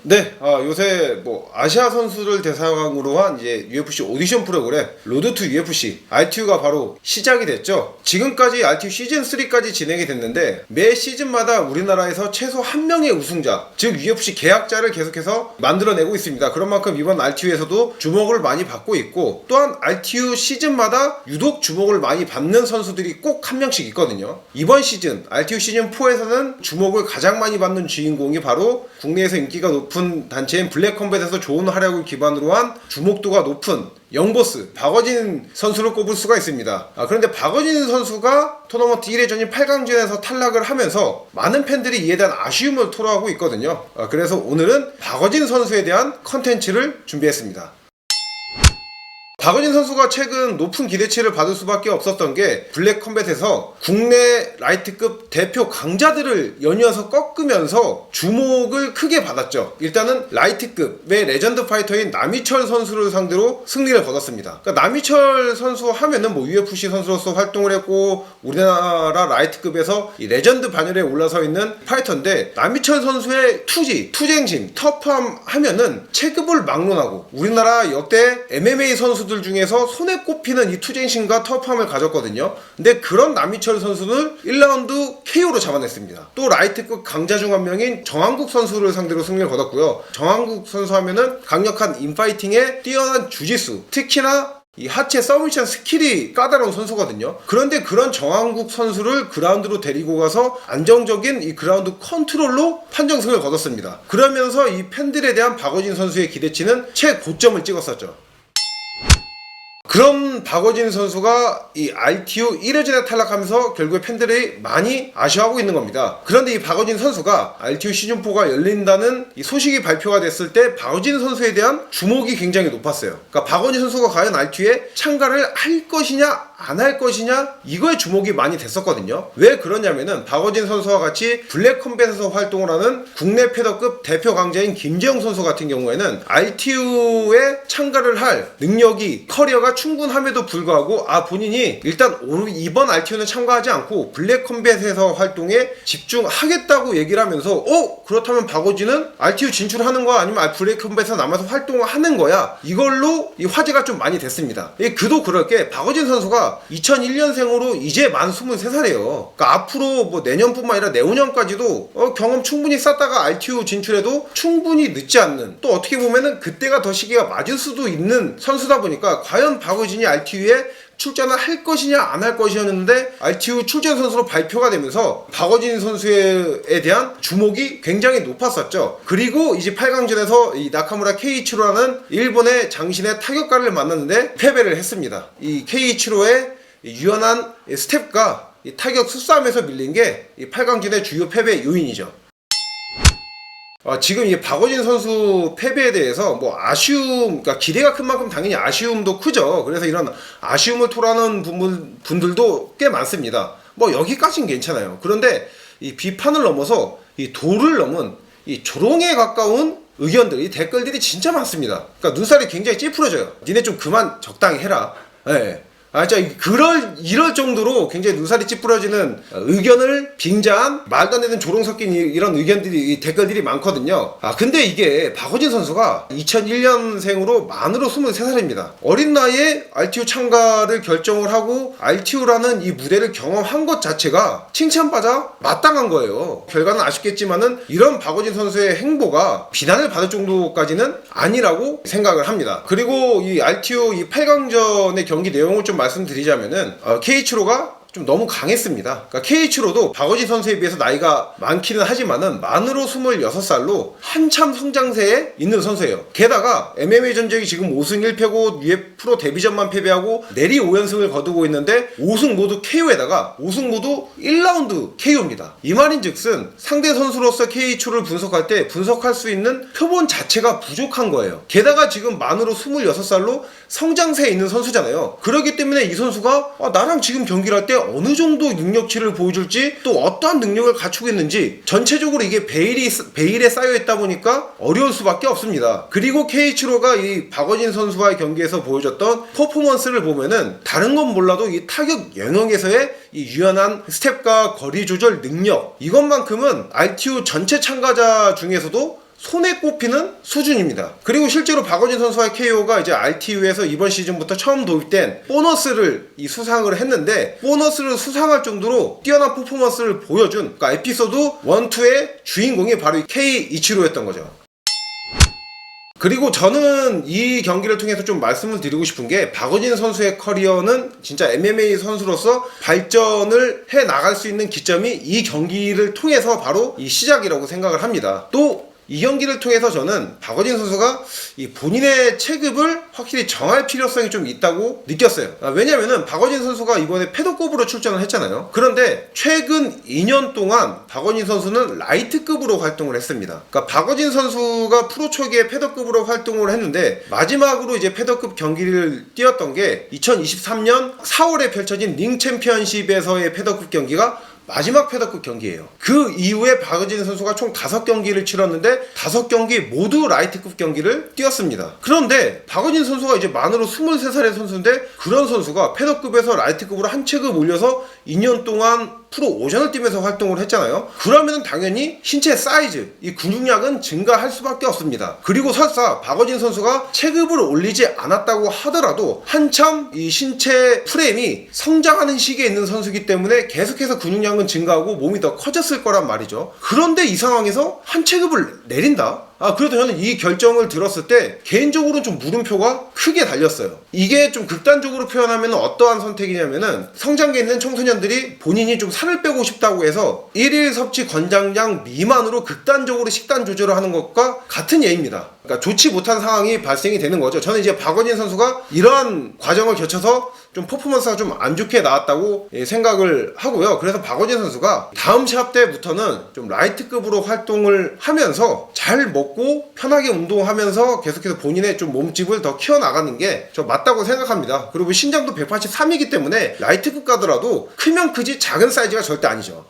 네, 요새 뭐 아시아 선수를 대상으로 한 이제 UFC 오디션 프로그램 로드 투 UFC RTU가 바로 시작이 됐죠. 지금까지 RTU 시즌 3까지 진행이 됐는데 매 시즌마다 우리나라에서 최소 한 명의 우승자, 즉 UFC 계약자를 계속해서 만들어내고 있습니다. 그런 만큼 이번 RTU에서도 주목을 많이 받고 있고, 또한 RTU 시즌마다 유독 주목을 많이 받는 선수들이 꼭 한 명씩 있거든요. 이번 시즌 RTU 시즌 4에서는 주목을 가장 많이 받는 주인공이 바로 국내에서 인기가 높은 단체인 블랙컴뱃에서 좋은 활약을 기반으로 한 주목도가 높은 영보스 박어진 선수를 꼽을 수가 있습니다. 그런데 박어진 선수가 토너먼트 1회전인 8강전에서 탈락을 하면서 많은 팬들이 이에 대한 아쉬움을 토로하고 있거든요. 그래서 오늘은 박어진 선수에 대한 컨텐츠를 준비했습니다. 박어진 선수가 최근 높은 기대치를 받을 수밖에 없었던 게 블랙컴뱃에서 국내 라이트급 대표 강자들을 연이어서 꺾으면서 주목을 크게 받았죠. 일단은 라이트급의 레전드 파이터인 남희철 선수를 상대로 승리를 거뒀습니다. 그러니까 남희철 선수 하면은 뭐 UFC 선수로서 활동을 했고 우리나라 라이트급에서 이 레전드 반열에 올라서 있는 파이터인데, 남희철 선수의 투쟁심, 터프함 하면은 체급을 막론하고 우리나라 역대 MMA 선수들 중에서 손에 꼽히는 이 투쟁심과 터프함을 가졌거든요. 근데 그런 남희철 선수는 1라운드 KO로 잡아냈습니다. 또 라이트급 강자 중 한 명인 정한국 선수를 상대로 승리를 거뒀고요. 정한국 선수 하면은 강력한 인파이팅에 뛰어난 주짓수, 특히나 이 하체 서미션 스킬이 까다로운 선수거든요. 그런데 그런 정한국 선수를 그라운드로 데리고 가서 안정적인 이 그라운드 컨트롤로 판정승을 거뒀습니다. 그러면서 이 팬들에 대한 박어진 선수의 기대치는 최고점을 찍었었죠. 그런 박어진 선수가 이 RTU 1회전에 탈락하면서 결국에 팬들이 많이 아쉬워하고 있는 겁니다. 그런데 이 박어진 선수가 RTU 시즌4가 열린다는 이 소식이 발표가 됐을 때 박어진 선수에 대한 주목이 굉장히 높았어요. 그러니까 박어진 선수가 과연 RTU에 참가를 할 것이냐 안 할 것이냐, 이거에 주목이 많이 됐었거든요. 왜 그러냐면은 박어진 선수와 같이 블랙컴뱃에서 활동을 하는 국내 패더급 대표 강자인 김재영 선수 같은 경우에는 RTU에 참가를 할 능력이, 커리어가 충분함에도 불구하고 본인이 일단 이번 RTU는 참가하지 않고 블랙컴뱃에서 활동에 집중하겠다고 얘기를 하면서 그렇다면 박어진은 RTU 진출하는 거야 아니면 블랙컴뱃에서 남아서 활동을 하는 거야, 이걸로 이 화제가 좀 많이 됐습니다. 그도 그럴 게 박어진 선수가 2001년생으로 이제 만 23살이에요. 그러니까 앞으로 뭐 내년뿐만 아니라 내후년까지도 경험 충분히 쌓다가 RTU 진출해도 충분히 늦지 않는, 또 어떻게 보면은 그때가 더 시기가 맞을 수도 있는 선수다 보니까 과연 박어진이 RTU에 출전을 할 것이냐 안 할 것이었는데 RTU 출전 선수로 발표가 되면서 박어진 선수에 대한 주목이 굉장히 높았었죠. 그리고 이제 8강전에서 이 나카무라 케이이치로라는 일본의 장신의 타격가를 만났는데 패배를 했습니다. 이 케이이치로의 유연한 스텝과 이 타격 수싸움에서 밀린 게 이 8강전의 주요 패배 요인이죠. 지금 이 박어진 선수 패배에 대해서 뭐 아쉬움, 그러니까 기대가 큰 만큼 당연히 아쉬움도 크죠. 그래서 이런 아쉬움을 토로하는 분들도 꽤 많습니다. 뭐 여기까지는 괜찮아요. 그런데 이 비판을 넘어서 이 도를 넘은 이 조롱에 가까운 의견들, 이 댓글들이 진짜 많습니다. 그러니까 눈살이 굉장히 찌푸려져요. 니네 좀 그만 적당히 해라. 이럴 정도로 굉장히 눈살이 찌푸려지는 의견을 빙자한 말도 안 되는 조롱 섞인 이런 의견들이, 댓글들이 많거든요. 근데 이게 박어진 선수가 2001년생으로 만으로 23살입니다. 어린 나이에 RTU 참가를 결정을 하고 RTU라는 이 무대를 경험한 것 자체가 칭찬받아 마땅한 거예요. 결과는 아쉽겠지만은 이런 박어진 선수의 행보가 비난을 받을 정도까지는 아니라고 생각을 합니다. 그리고 이 RTU 이 8강전의 경기 내용을 좀 말씀드리자면은 케이이치로가 좀 너무 강했습니다. 그러니까 케이이치로도 박어진 선수에 비해서 나이가 많기는 하지만은 만으로 26살로 한참 성장세에 있는 선수예요. 게다가 MMA 전적이 지금 5승 1패고 UFC 프로 데뷔전만 패배하고 내리 5연승을 거두고 있는데 5승 모두 KO에다가 5승 모두 1라운드 KO입니다. 이 말인즉슨 상대 선수로서 케이이치로를 분석할 때 분석할 수 있는 표본 자체가 부족한 거예요. 게다가 지금 만으로 26살로 성장세에 있는 선수잖아요. 그렇기 때문에 이 선수가 나랑 지금 경기를 할 때 어느 정도 능력치를 보여줄지, 또 어떠한 능력을 갖추고 있는지 전체적으로 이게 베일에 쌓여있다 보니까 어려울 수밖에 없습니다. 그리고 케이이치로가 이 박어진 선수와의 경기에서 보여줬던 퍼포먼스를 보면은 다른 건 몰라도 이 타격 영역에서의 이 유연한 스텝과 거리 조절 능력, 이것만큼은 RTU 전체 참가자 중에서도 손에 꼽히는 수준입니다. 그리고 실제로 박원진 선수와의 KO가 이제 RTU에서 이번 시즌부터 처음 도입된 보너스를 수상을 했는데, 보너스를 수상할 정도로 뛰어난 퍼포먼스를 보여준, 그러니까 에피소드 1, 2의 주인공이 바로 이 K 이치로였던 거죠. 그리고 저는 이 경기를 통해서 좀 말씀을 드리고 싶은 게, 박원진 선수의 커리어는 진짜 MMA 선수로서 발전을 해 나갈 수 있는 기점이 이 경기를 통해서 바로 이 시작이라고 생각을 합니다. 또 이 경기를 통해서 저는 박원진 선수가 이 본인의 체급을 확실히 정할 필요성이 좀 있다고 느꼈어요. 왜냐면은 박원진 선수가 이번에 패더급으로 출전을 했잖아요. 그런데 최근 2년 동안 박원진 선수는 라이트급으로 활동을 했습니다. 그러니까 박원진 선수가 프로 초기에 패더급으로 활동을 했는데, 마지막으로 이제 패더급 경기를 뛰었던 게 2023년 4월에 펼쳐진 링 챔피언십에서의 패더급 경기가 마지막 패더급 경기예요. 그 이후에 박원진 선수가 총 5경기를 치렀는데 5경기 모두 라이트급 경기를 뛰었습니다. 그런데 박원진 선수가 이제 만으로 23살의 선수인데, 그런 선수가 패더급에서 라이트급으로 한 체급 올려서 2년 동안 프로 오전을 뛰면서 활동을 했잖아요. 그러면 당연히 신체 사이즈, 이 근육량은 증가할 수밖에 없습니다. 그리고 설사 박원진 선수가 체급을 올리지 않았다고 하더라도 한참 이 신체 프레임이 성장하는 시기에 있는 선수이기 때문에 계속해서 근육량은 증가하고 몸이 더 커졌을 거란 말이죠. 그런데 이 상황에서 한 체급을 내린다? 그래도 저는 이 결정을 들었을 때 개인적으로는 좀 물음표가 크게 달렸어요. 이게 좀 극단적으로 표현하면 어떠한 선택이냐면은, 성장기에 있는 청소년들이 본인이 좀 살을 빼고 싶다고 해서 1일 섭취 권장량 미만으로 극단적으로 식단 조절을 하는 것과 같은 예입니다. 그러니까 좋지 못한 상황이 발생이 되는 거죠. 저는 이제 박원진 선수가 이러한 과정을 거쳐서 좀 퍼포먼스가 좀 안 좋게 나왔다고 생각을 하고요. 그래서 박원진 선수가 다음 시합 때부터는 좀 라이트급으로 활동을 하면서 잘 먹고 편하게 운동하면서 계속해서 본인의 좀 몸집을 더 키워나가는 게 저 맞다고 생각합니다. 그리고 신장도 183이기 때문에 라이트급 가더라도 크면 크지 작은 사이즈가 절대 아니죠.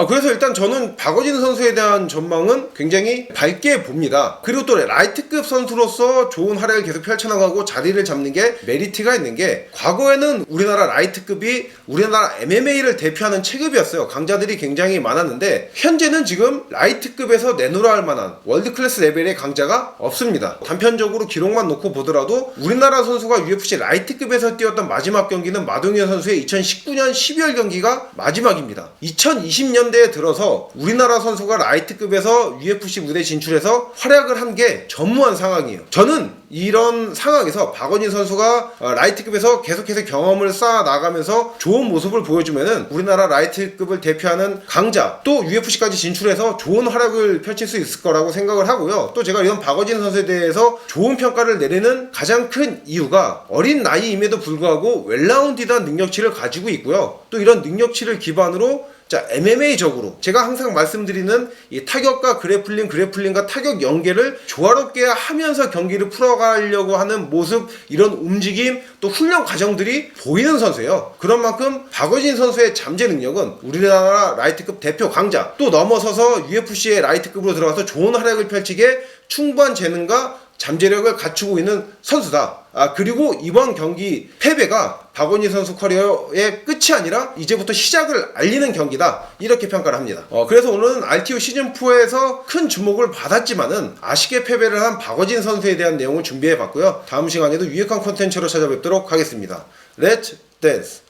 그래서 일단 저는 박원진 선수에 대한 전망은 굉장히 밝게 봅니다. 그리고 또 라이트급 선수로서 좋은 활약을 계속 펼쳐나가고 자리를 잡는 게 메리트가 있는 게, 과거에는 우리나라 라이트급이 우리나라 MMA를 대표하는 체급이었어요. 강자들이 굉장히 많았는데, 현재는 지금 라이트급에서 내놓으라 할 만한 월드클래스 레벨의 강자가 없습니다. 단편적으로 기록만 놓고 보더라도 우리나라 선수가 UFC 라이트급에서 뛰었던 마지막 경기는 마동현 선수의 2019년 12월 경기가 마지막입니다. 2020년 대에 들어서 우리나라 선수가 라이트급에서 UFC 무대 진출해서 활약을 한 게 전무한 상황이에요. 저는 이런 상황에서 박원진 선수가 라이트급에서 계속해서 경험을 쌓아 나가면서 좋은 모습을 보여주면은 우리나라 라이트급을 대표하는 강자, 또 UFC까지 진출해서 좋은 활약을 펼칠 수 있을 거라고 생각을 하고요. 또 제가 이런 박원진 선수에 대해서 좋은 평가를 내리는 가장 큰 이유가, 어린 나이임에도 불구하고 웰라운디드한 능력치를 가지고 있고요. 또 이런 능력치를 기반으로 MMA적으로 제가 항상 말씀드리는 이 타격과 그래플링과 타격 연계를 조화롭게 하면서 경기를 풀어가려고 하는 모습, 이런 움직임, 또 훈련 과정들이 보이는 선수예요. 그런 만큼 박원진 선수의 잠재 능력은 우리나라 라이트급 대표 강자, 또 넘어서서 UFC의 라이트급으로 들어가서 좋은 활약을 펼치게 충분한 재능과 잠재력을 갖추고 있는 선수다. 그리고 이번 경기 패배가 박원진 선수 커리어의 끝이 아니라 이제부터 시작을 알리는 경기다, 이렇게 평가를 합니다. 그래서 오늘은 RTU 시즌4에서 큰 주목을 받았지만은 아쉽게 패배를 한 박원진 선수에 대한 내용을 준비해 봤고요. 다음 시간에도 유익한 콘텐츠로 찾아뵙도록 하겠습니다. 렛츠 댄스!